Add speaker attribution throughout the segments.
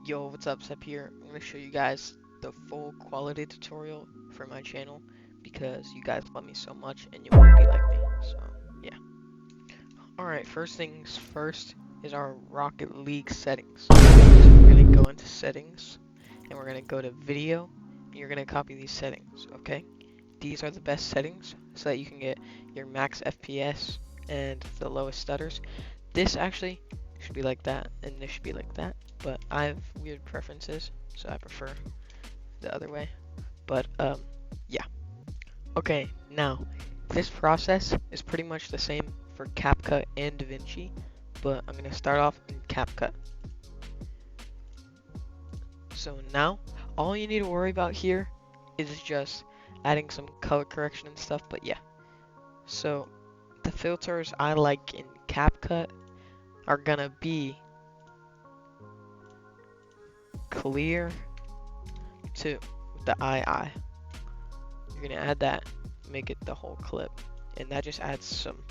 Speaker 1: Yo, what's up, Sep here. I'm going to show you guys the full quality tutorial for my channel because you guys love me so much and you want to be like me. So, yeah. Alright, first things first is our Rocket League settings. So we're going to go into settings and we're going to go to video and you're going to copy these settings, okay? These are the best settings so that you can get your max FPS and the lowest stutters. This actually should be like that, and this should be like that, but I have weird preferences, so I prefer the other way. But, yeah. Okay, now, this process is pretty much the same for CapCut and DaVinci, but I'm going to start off in CapCut. So now, all you need to worry about here is just adding some color correction and stuff, but yeah. So, the filters I like in CapCut are gonna be clear to the eye. You're gonna add that, make it the whole clip, and that just adds some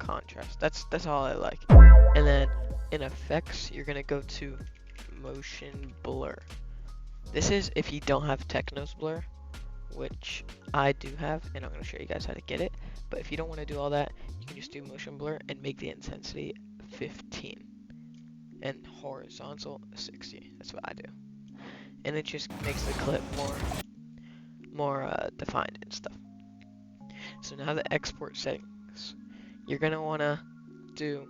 Speaker 1: contrast. That's all I like. And then in effects, you're gonna go to motion blur. This is if you don't have Technos blur, which I do have, and I'm gonna show you guys how to get it. But if you don't want to do all that, you can just do motion blur and make the intensity 15 and horizontal 60. That's what I do. And it just makes the clip more defined and stuff. So now the export settings, you're gonna wanna do.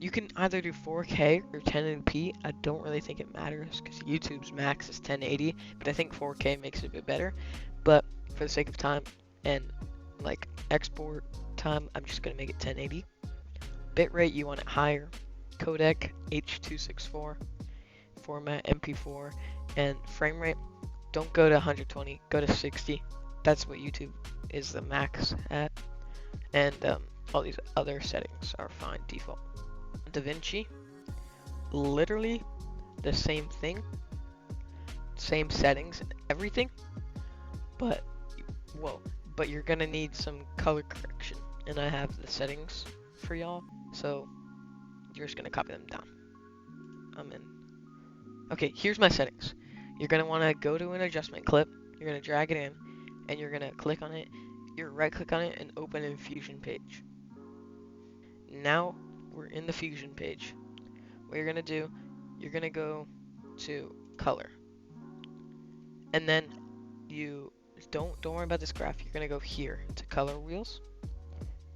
Speaker 1: You can either do 4K or 1080p. I don't really think it matters because YouTube's max is 1080, but I think 4K makes it a bit better. But for the sake of time and like export time, I'm just gonna make it 1080. Bitrate you want it higher. Codec H.264. Format MP4, and frame rate, don't go to 120, go to 60. That's what YouTube is the max at, and all these other settings are fine default. DaVinci, literally the same thing, same settings and everything, but but you're gonna need some color correction, and I have the settings for y'all, so you're just gonna copy them down. I'm in. Okay, here's my settings. You're going to want to go to an adjustment clip. You're going to drag it in, and you're going to click on it. You're right-click on it and open in Fusion page. Now we're in the Fusion page. What you're going to do, you're going to go to color, and then you don't worry about this graph. You're going to go here to color wheels,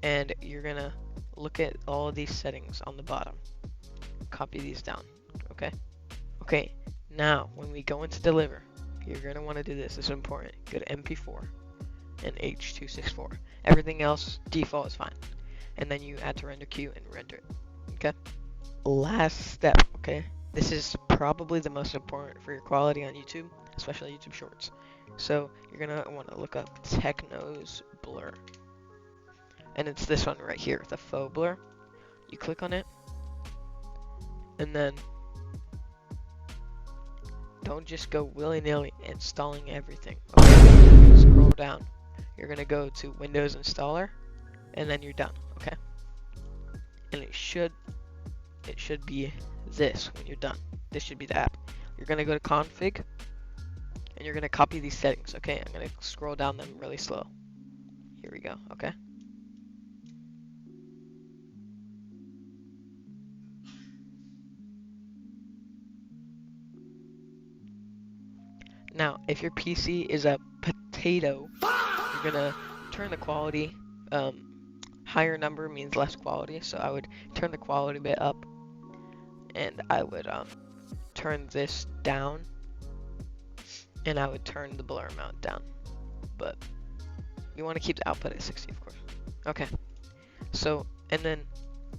Speaker 1: and you're going to look at all of these settings on the bottom. Copy these down. Okay, now when we go into deliver, you're going to want to do this. This is important. Go to MP4 and H.264. Everything else, default is fine. And then you add to render queue and render it. Okay? Last step, okay? This is probably the most important for your quality on YouTube, especially YouTube Shorts. So you're going to want to look up Technos blur. And it's this one right here, the faux blur. You click on it, and then don't just go willy-nilly installing everything. Okay, scroll down. You're gonna go to Windows Installer, and then you're done. Okay, and it should be this when you're done. This should be the app. You're gonna go to Config, and you're gonna copy these settings. Okay, I'm gonna scroll down them really slow. Here we go. Okay. Now, if your PC is a potato, you're gonna turn the quality. Higher number means less quality, so I would turn the quality a bit up, and I would turn this down, and I would turn the blur amount down. But you want to keep the output at 60, of course. Okay. So, and then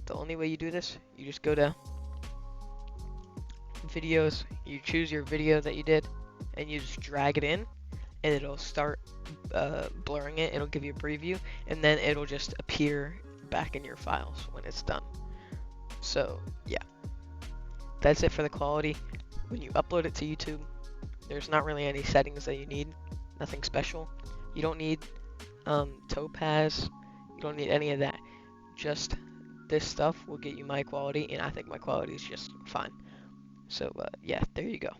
Speaker 1: the only way you do this, you just go to videos, you choose your video that you did, and you just drag it in, and it'll start blurring it. It'll give you a preview, and then it'll just appear back in your files when it's done. So yeah, that's it for the quality. When you upload it to YouTube, there's not really any settings that you need, nothing special. You don't need Topaz, you don't need any of that. Just this stuff will get you my quality, and I think my quality is just fine. So yeah, there you go.